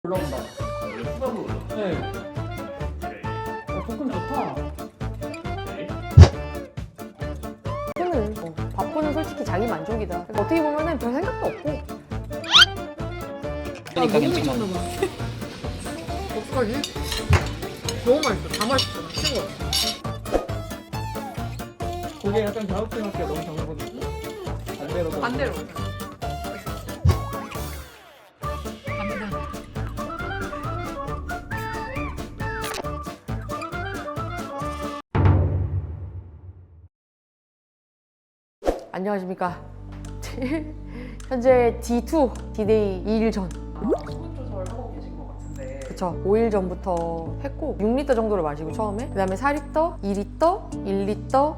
올라온다. 수박으로. 네. 볶음 좋다. 바쁘는 바쁘는 솔직히 자기 만족이다. 그러니까 어떻게 보면은 별 생각도 없고. 그러니까 괜찮아. 어떡하지? 너무 맛있어. 다 맛있어. 미친 거. 그게 약간 갸우뚱할게요. 너무 정해보니. 반대로. 반대로. 안녕하십니까. 현재 D2, D-Day 2일 전. 수분 조절 하고 계신 것 같은데. 그쵸. 5일 전부터 했고 6리터 정도를 마시고 처음에 그 다음에 4리터, 2리터, 1리터,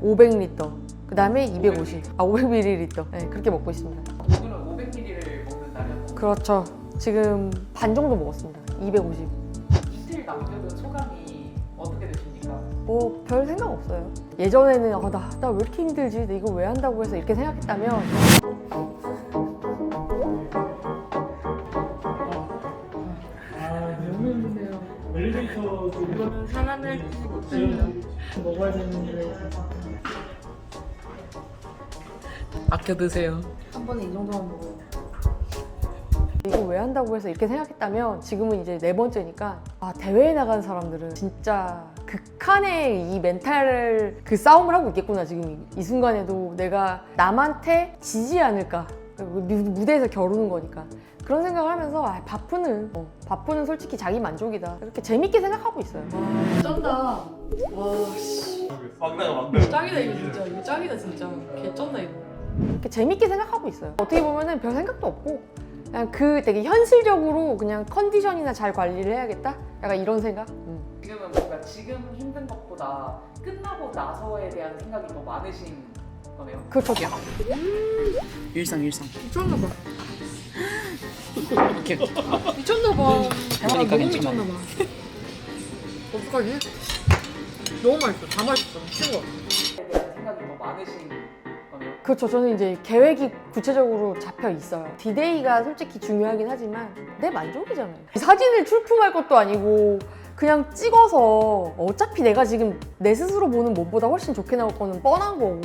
500리터 그 다음에 500ml 네, 그렇게 먹고 있습니다. 오늘은 500ml를 먹는 날이었는데 그렇죠. 지금 반 정도 먹었습니다. 250. 이틀 남겨둔 소감이 어떻게 되십니까? 뭐 별 생각 없어요. 예전에는 나 왜 이렇게 힘들지? 나 이거 왜 한다고 해서 이렇게 생각했다면 너무 힘드네요. 엘리베이터 이거는 사람을 먹어야 되는데. 아껴 드세요. 한 번에 이 정도만 먹어요. 이거 왜 한다고 해서 이렇게 생각했다면 지금은 이제 4번째니까 대회에 나가는 사람들은 진짜 극한의 이 멘탈 그 싸움을 하고 있겠구나. 지금 이 순간에도 내가 남한테 지지 않을까. 무대에서 겨루는 거니까 그런 생각을 하면서 바쁘는 솔직히 자기 만족이다. 이렇게 재밌게 생각하고 있어요. 쩐다. 와, 씨. 막나가. 짱이다, 이거 진짜. 이거 짱이다, 진짜. 개 쩐다, 이거. 이렇게 재밌게 생각하고 있어요. 어떻게 보면은 별 생각도 없고 그냥 되게 현실적으로 그냥 컨디션이나 잘 관리를 해야겠다? 약간 이런 생각? 지금은 뭔가 지금 힘든 것보다 끝나고 나서에 대한 생각이 더 많으신 거네요. 그렇죠. 일상. 미쳤나봐. 오케이. 미쳤나봐. 그러니까 너무 괜찮아. 미쳤나봐. 어떡하지? 너무 맛있어. 다 맛있어. 미친 거. 에 대한 생각이 더 많으신 거네요. 그렇죠. 저는 이제 계획이 구체적으로 잡혀 있어요. D-Day가 솔직히 중요하긴 하지만 내 만족이잖아요. 사진을 출품할 것도 아니고 그냥 찍어서 어차피 내가 지금 내 스스로 보는 몸보다 훨씬 좋게 나올 거는 뻔한 거고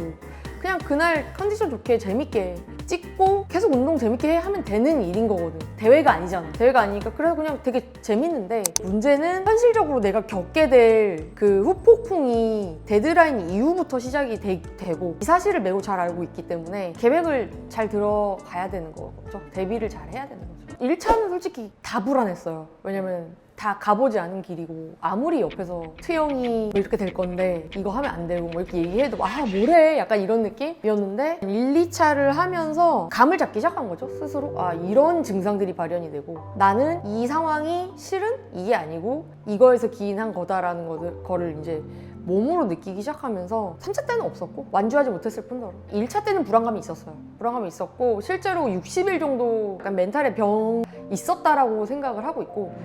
그냥 그날 컨디션 좋게 재밌게 찍고 계속 운동 재밌게 하면 되는 일인 거거든. 대회가 아니잖아. 대회가 아니니까 그래서 그냥 되게 재밌는데 문제는 현실적으로 내가 겪게 될 그 후폭풍이 데드라인 이후부터 시작이 되고 이 사실을 매우 잘 알고 있기 때문에 계획을 잘 들어가야 되는 거죠. 대비를 잘 해야 되는 거죠. 1차는 솔직히 다 불안했어요. 왜냐면 다 가보지 않은 길이고 아무리 옆에서 트영이 뭐 이렇게 될 건데 이거 하면 안 되고 뭐 이렇게 얘기해도 뭐래 약간 이런 느낌이었는데 1, 2차를 하면서 감을 잡기 시작한 거죠. 스스로 이런 증상들이 발현이 되고 나는 이 상황이 실은 이게 아니고 이거에서 기인한 거다라는 거를 이제 몸으로 느끼기 시작하면서 3차 때는 없었고 완주하지 못했을 뿐더러 1차 때는 불안감이 있었어요. 불안감이 있었고 실제로 60일 정도 약간 멘탈의 병 있었다라고 생각을 하고 있고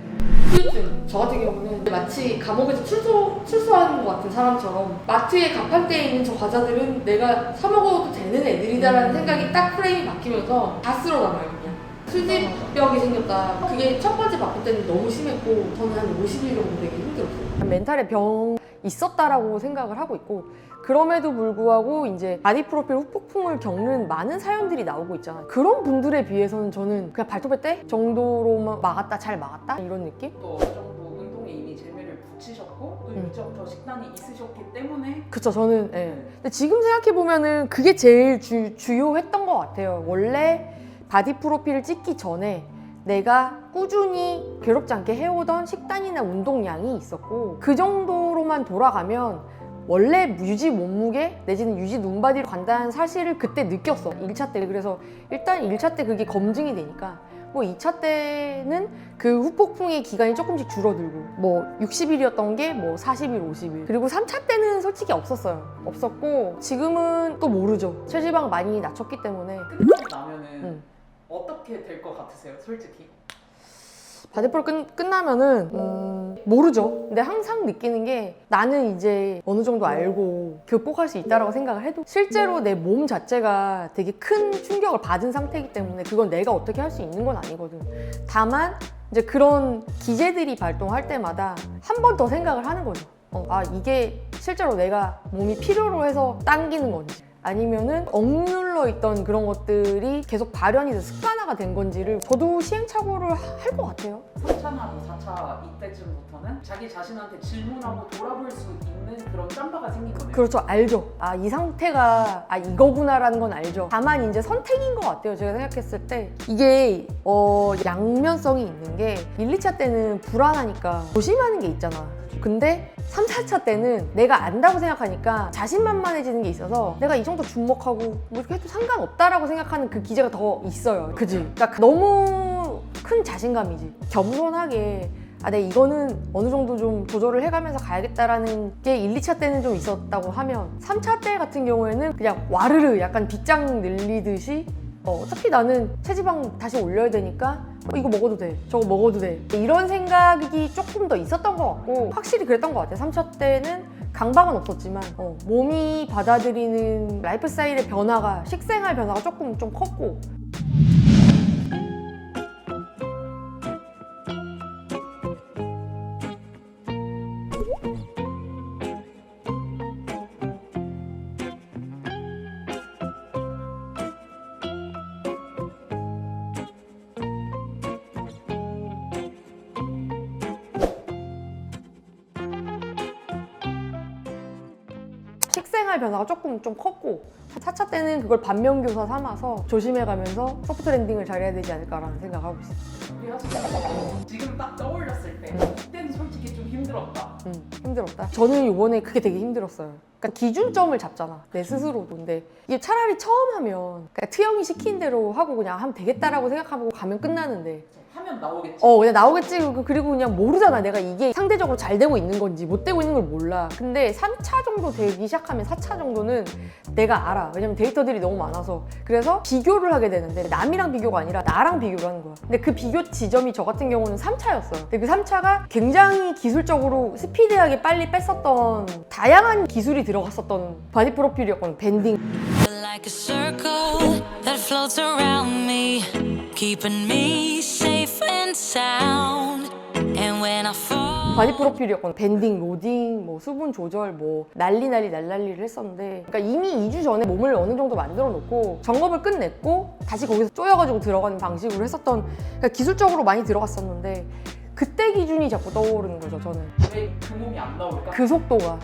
후유증. 저 같은 경우는 마치 감옥에서 출소하는 것 같은 사람처럼 마트에 가판대에 있는 저 과자들은 내가 사 먹어도 되는 애들이다라는 생각이 딱 프레임이 바뀌면서 다 쓸어담아요 그냥. 수지벽이 생겼다. 그게 첫 번째 바쁠 때는 너무 심했고 저는 한 50일 정도 되게 힘들었어요. 멘탈의 병 있었다라고 생각을 하고 있고 그럼에도 불구하고 이제 바디 프로필 후폭풍을 겪는 많은 사연들이 나오고 있잖아요. 그런 분들에 비해서는 저는 그냥 발톱에 때 정도로만 잘 막았다 이런 느낌? 또 어느 정도 운동에 이미 재미를 붙이셨고 또 이제부터 식단이 있으셨기 때문에 그쵸. 저는 근데 지금 생각해보면은 그게 제일 주요했던 것 같아요. 원래 바디 프로필을 찍기 전에 내가 꾸준히 괴롭지 않게 해오던 식단이나 운동량이 있었고 그 정도로만 돌아가면 원래 유지 몸무게 내지는 유지 눈바디로 간다는 사실을 그때 느꼈어. 1차 때. 그래서 일단 1차 때 그게 검증이 되니까 뭐 2차 때는 그 후폭풍의 기간이 조금씩 줄어들고 뭐 60일이었던 게 뭐 40일, 50일 그리고 3차 때는 솔직히 없었고 지금은 또 모르죠. 체지방 많이 낮췄기 때문에 끝나고 나면은 어떻게 될 것 같으세요? 솔직히 바디폴 끝나면은 모르죠. 근데 항상 느끼는 게 나는 이제 어느 정도 알고 극복할 수 있다라고 생각을 해도 실제로 내 몸 자체가 되게 큰 충격을 받은 상태이기 때문에 그건 내가 어떻게 할 수 있는 건 아니거든. 다만 이제 그런 기제들이 발동할 때마다 한 번 더 생각을 하는 거죠. 아, 이게 실제로 내가 몸이 필요로 해서 당기는 건지 아니면은 억눌러 있던 그런 것들이 계속 발현이 돼서 습관화가 된 건지를 저도 시행착오를 할 것 같아요. 3차나 4차 이때쯤부터는 자기 자신한테 질문하고 돌아볼 수 있는 그런 짬바가 생긴 거네요. 그렇죠. 알죠. 아, 이 상태가 이거구나라는 건 알죠. 다만 이제 선택인 것 같아요. 제가 생각했을 때 이게 양면성이 있는 게 1, 2차 때는 불안하니까 조심하는 게 있잖아. 근데 3, 4차 때는 내가 안다고 생각하니까 자신만만해지는 게 있어서 내가 이 정도 주먹하고 뭐 이렇게 해도 상관없다라고 생각하는 그 기제가 더 있어요. 그지? 그러니까 너무 큰 자신감이지. 겸손하게 내가 이거는 어느 정도 좀 조절을 해가면서 가야겠다라는 게 1, 2차 때는 좀 있었다고 하면 3차 때 같은 경우에는 그냥 와르르 약간 빗장 늘리듯이 어차피 나는 체지방 다시 올려야 되니까 이거 먹어도 돼, 저거 먹어도 돼, 이런 생각이 조금 더 있었던 것 같고 확실히 그랬던 것 같아요. 3차 때는 강박은 없었지만 몸이 받아들이는 라이프 스타일의 변화가, 식생활 변화가 조금 좀 컸고 식생활 변화가 조금 좀 컸고 4차 때는 그걸 반면교사 삼아서 조심해가면서 소프트 랜딩을 잘해야 되지 않을까라는 생각을 하고 있어요. 우리 하시는 지금 딱 떠올렸을 때 그때는 솔직히 좀 힘들었다. 힘들었다. 저는 이번에 그게 되게 힘들었어요. 그러니까 기준점을 잡잖아, 내 스스로도. 근데 이게 차라리 처음 하면 그러니까 트영이 시킨 대로 하고 그냥 하면 되겠다라고 생각하고 가면 끝나는데 하면 나오겠지. 그냥 나오겠지. 그리고 그냥 모르잖아. 내가 이게 상대적으로 잘 되고 있는 건지 못 되고 있는 걸 몰라. 근데 3차 정도 되기 시작하면 4차 정도는 내가 알아. 왜냐면 데이터들이 너무 많아서. 그래서 비교를 하게 되는데 남이랑 비교가 아니라 나랑 비교를 하는 거야. 근데 그 비교 지점이 저 같은 경우는 3차였어요. 근데 그 3차가 굉장히 기술적으로 스피디하게 빨리 뺐었던 다양한 기술이 들어갔었던 바디 프로필이었거든. 밴딩. Like a circle that floats around me, keeping me safe and sound. And when I fall, 바디 프로필이었거든. 밴딩, 로딩, 뭐 수분 조절, 뭐 날라리를 했었는데, 그러니까 이미 2주 전에 몸을 어느 정도 만들어 놓고 점검을 끝냈고 다시 거기서 쪼여가지고 들어가는 방식으로 했었던, 그러니까 기술적으로 많이 들어갔었는데 그때 기준이 자꾸 떠오르는 거죠. 저는 왜 그 몸이 안 나올까? 그 속도가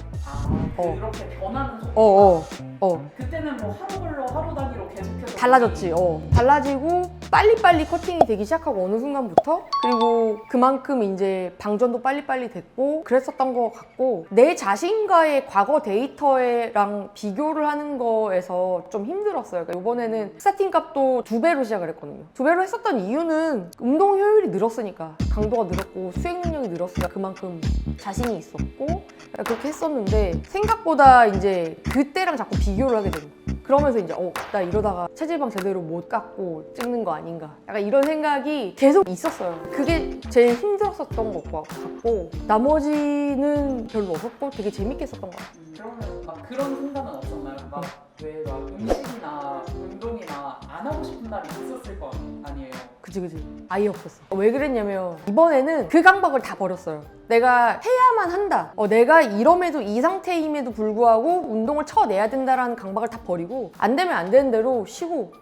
그렇게 변하는 속도가 그때는 뭐 하루 걸러 하루 단위로 계속해서 달라졌지. 달라지고 빨리빨리 커팅이 되기 시작하고 어느 순간부터, 그리고 그만큼 이제 방전도 빨리빨리 됐고 그랬었던 것 같고, 내 자신과의 과거 데이터랑 비교를 하는 거에서 좀 힘들었어요. 그러니까 이번에는 스타팅 값도 2배로 시작을 했거든요. 2배로 했었던 이유는 운동 효율이 늘었으니까, 강도가 늘었고 수행 능력이 늘었으니까 그만큼 자신이 있었고 그렇게 했었는데, 생각보다 이제 그때랑 자꾸 비교를 하게 되는 거예요. 그러면서 이제 나 이러다가 체지방 제대로 못 깎고 찍는 거 아닌가, 약간 이런 생각이 계속 있었어요. 그게 제일 힘들었었던 것 같고 나머지는 별로 없었고 되게 재밌게 했었던 것 같아요. 그러면 막 그런 순간은 없었나요? 막 왜 막 음식이나 운동이나 안 하고 싶은 날이 있었을 거 아니에요? 그치 아예 없었어. 왜 그랬냐면 이번에는 그 강박을 다 버렸어요. 내가 해야만 한다, 내가 이럼에도 이 상태임에도 불구하고 운동을 쳐내야 된다라는 강박을 다 버리고, 안 되면 안 되는 대로 쉬고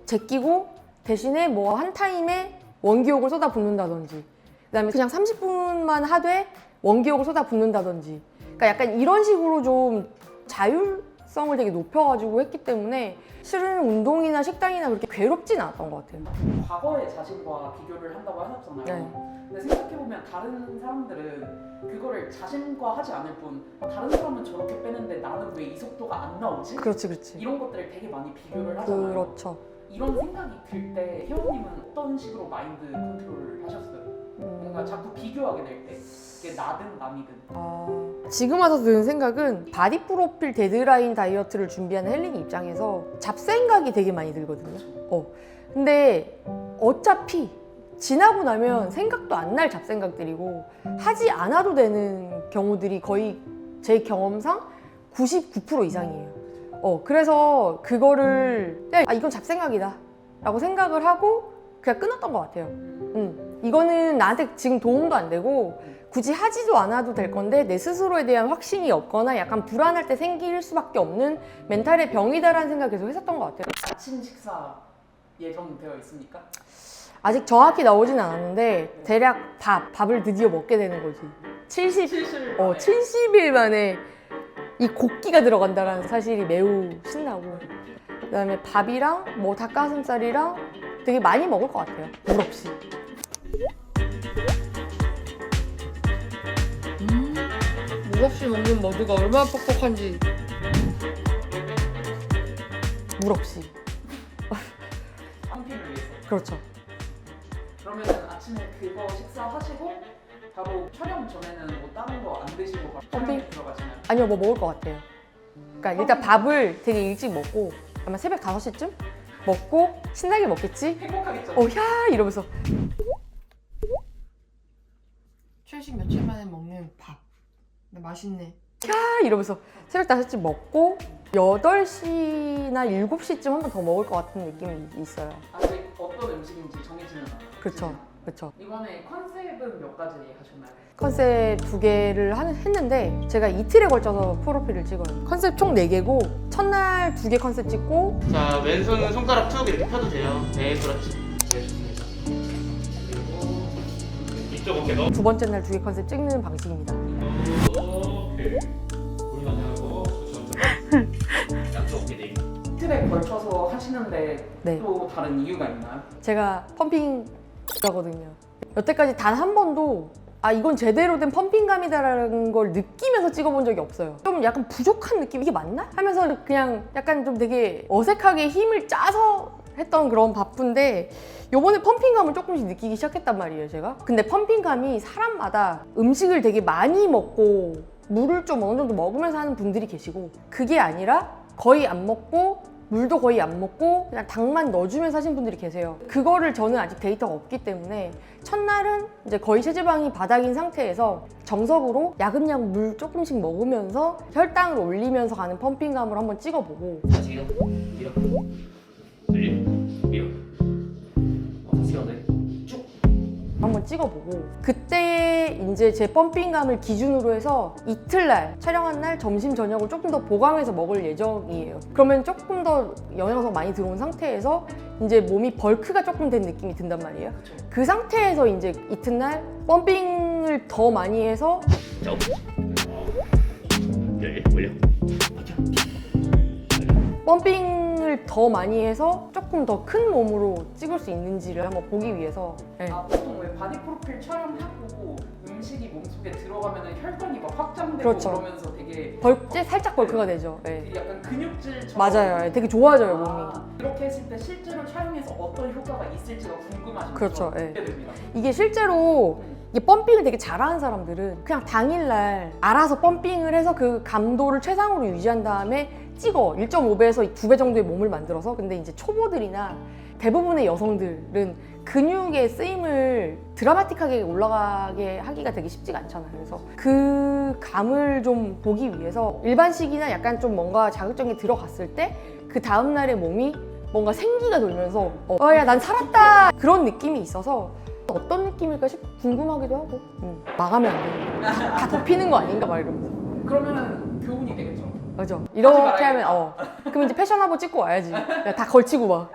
제끼고 대신에 뭐 한 타임에 원기욕을 쏟아붓는다든지, 그다음에 그냥 30분만 하되 원기욕을 쏟아붓는다든지, 그러니까 약간 이런 식으로 좀 자율성을 되게 높여가지고 했기 때문에 실은 운동이나 식단이나 그렇게 괴롭진 않았던 것 같아요. 과거의 자신과 비교를 한다고 하셨잖아요. 네. 근데 생각해보면 다른 사람들은 그거를 자신과 하지 않을 뿐 다른 사람은 저렇게 빼는데 나는 왜 이 속도가 안 나오지? 그렇지. 이런 것들을 되게 많이 비교를 하잖아요. 그렇죠. 이런 생각이 들 때 혜원님은 어떤 식으로 마인드 컨트롤을 하셨어요? 뭔가 자꾸 비교하게 될 때, 이게 나든 남이든. 지금 와서 드는 생각은 바디 프로필 데드라인 다이어트를 준비하는 헬린이 입장에서 잡생각이 되게 많이 들거든요. 근데 어차피 지나고 나면 생각도 안 날 잡생각들이고 하지 않아도 되는 경우들이 거의 제 경험상 99% 이상이에요. 그래서 그거를 이건 잡생각이다 라고 생각을 하고 그냥 끊었던 것 같아요. 이거는 나한테 지금 도움도 안 되고 굳이 하지도 않아도 될 건데 내 스스로에 대한 확신이 없거나 약간 불안할 때 생길 수밖에 없는 멘탈의 병이다라는 생각을 계속 했었던 것 같아요. 아침 식사 예정되어 있습니까? 아직 정확히 나오진 않았는데 대략 밥을 드디어 먹게 되는 거지. 70일 만에 이 곡기가 들어간다라는 사실이 매우 신나고, 그다음에 밥이랑 뭐 닭가슴살이랑 되게 많이 먹을 것 같아요. 물 없이. 물 없이 먹는 머드가 얼마나 뻑뻑한지. 물 없이. 펌핑을 위해서. 그렇죠. 그러면 아침에 그거 식사하시고 바로 촬영 전에는 뭐 다른 거 안 드시고 바로 촬영에 펌핑? 들어가시나요? 아니요, 뭐 먹을 것 같아요. 그러니까 일단 밥을 되게 일찍 먹고 아마 새벽 5시쯤 먹고 신나게 먹겠지? 행복하겠죠? 야 이러면서 최식 며칠 만에 먹는 밥. 근데 맛있네. 야 이러면서 새벽 5시쯤 먹고 8시나 7시쯤 한 번 더 먹을 것 같은 느낌이 있어요. 아직 어떤 음식인지 정해지는 않아요. 그렇죠. 그렇죠. 이번에 컨셉은 몇 가지 하셨나요? 컨셉 2개를 했는데 제가 이틀에 걸쳐서 프로필을 찍어요. 컨셉 총 4개고 첫날 2개 컨셉 찍고 자, 왼손은 손가락 툭 이렇게 펴도 돼요. 네, 그렇지. 네, 좋습니다. 그리고 이쪽 어깨 넣어. 두 번째 날 2개 컨셉 찍는 방식입니다. 오케이. 우리 가능하고 양쪽 어깨 네. 이틀에 걸쳐서 하시는데 네. 또 다른 이유가 있나요? 제가 펌핑이거든요. 여태까지 단 한 번도 아 이건 제대로 된 펌핑감이다라는 걸 느끼면서 찍어본 적이 없어요. 좀 약간 부족한 느낌, 이게 맞나? 하면서 그냥 약간 좀 되게 어색하게 힘을 짜서 했던 그런 바쁜데 요번에 펌핑감을 조금씩 느끼기 시작했단 말이에요, 제가. 근데 펌핑감이 사람마다 음식을 되게 많이 먹고 물을 좀 어느 정도 먹으면서 하는 분들이 계시고, 그게 아니라 거의 안 먹고 물도 거의 안 먹고 그냥 닭만 넣어주면서 하신 분들이 계세요. 그거를 저는 아직 데이터가 없기 때문에 첫날은 이제 거의 체지방이 바닥인 상태에서 정석으로 야금야금 물 조금씩 먹으면서 혈당을 올리면서 가는 펌핑감으로 한번 찍어보고, 자, 지금 밀어. 밀어. 다시 가네. 쭉. 한번 찍어보고, 그때 이제 제 펌핑감을 기준으로 해서 이틀날 촬영한 날 점심 저녁을 조금 더 보강해서 먹을 예정이에요. 그러면 조금 더 영양소 많이 들어온 상태에서 이제 몸이 벌크가 조금 된 느낌이 든단 말이에요. 그 상태에서 이제 이튿날 펌핑을 더 많이 해서 자, 네, 올려. 펌핑을 더 많이 해서 조금 더 큰 몸으로 찍을 수 있는지를 한번 보기 위해서. 네. 아, 보통 왜 바디 프로필 촬영하고 음식이 몸속에 들어가면 혈관이 막 확장되고 그렇죠. 그러면서 되게 살짝 벌크가 되죠. 네. 되게 약간 근육질처럼 맞아요. 되게 좋아져요, 몸이. 이렇게 했을 때 실제로 촬영해서 어떤 효과가 있을지가 궁금하신 그렇죠, 거죠? 예. 기대됩니다. 이게 실제로 이게 펌핑을 되게 잘하는 사람들은 그냥 당일날 알아서 펌핑을 해서 그 감도를 최상으로 유지한 다음에 찍어. 1.5배에서 2배 정도의 몸을 만들어서. 근데 이제 초보들이나 대부분의 여성들은 근육의 쓰임을 드라마틱하게 올라가게 하기가 되게 쉽지가 않잖아요. 그래서 그 감을 좀 보기 위해서 일반식이나 약간 좀 뭔가 자극적인 게 들어갔을 때 그 다음날의 몸이 뭔가 생기가 돌면서 야 난 살았다 그런 느낌이 있어서 어떤 느낌일까 싶고 궁금하기도 하고 마감이 안 되는 거. 다 덮이는 거 아닌가 막 이러면서. 그러면 교훈이 되겠죠? 맞아. 이렇게 말아야겠다. 하면 그럼 이제 패션하고 찍고 와야지. 야, 다 걸치고 막.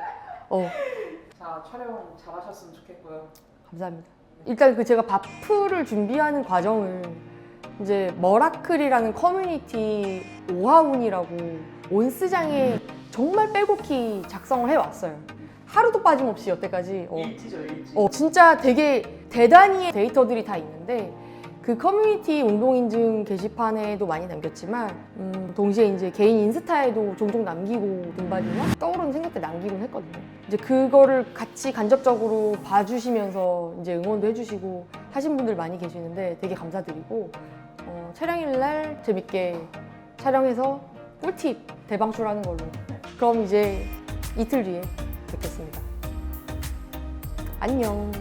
자, 촬영 잘하셨으면 좋겠고요. 감사합니다. 일단 그 제가 바프를 준비하는 과정을 이제 머라클이라는 커뮤니티 오하운이라고 온스장에 정말 빼곡히 작성을 해왔어요. 하루도 빠짐없이 여태까지. 일지죠, 일지. 진짜 되게 대단히의 데이터들이 다 있는데 그 커뮤니티 운동인증 게시판에도 많이 남겼지만 동시에 이제 개인 인스타에도 종종 남기고 등반이나 떠오르는 생각 때 남기곤 했거든요. 이제 그거를 같이 간접적으로 봐주시면서 이제 응원도 해주시고 하신 분들 많이 계시는데 되게 감사드리고 촬영일 날 재밌게 촬영해서 꿀팁 대방출하는 걸로. 그럼 이제 이틀 뒤에 뵙겠습니다. 안녕.